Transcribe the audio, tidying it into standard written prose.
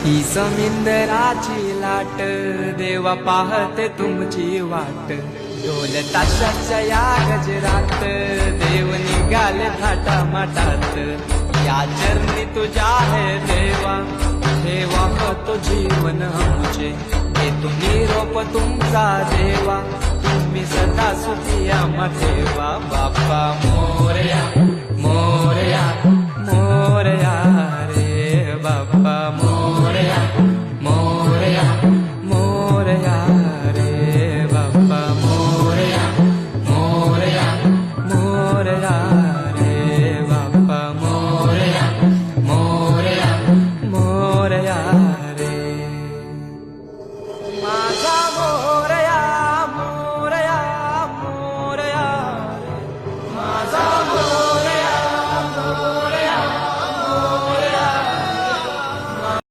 ही समिंदराची लाट देवा पाहते तुमची वाट ढोल ताशाच्या या गजरात देव निघाले थाटा माटात या चरणी तुझ्या है देवा ठेवा तो जीवन आमचे घेतो निरोप तुमचा देवा तुम्ही सदा सुखी आम्हा ठेवा बाप्पा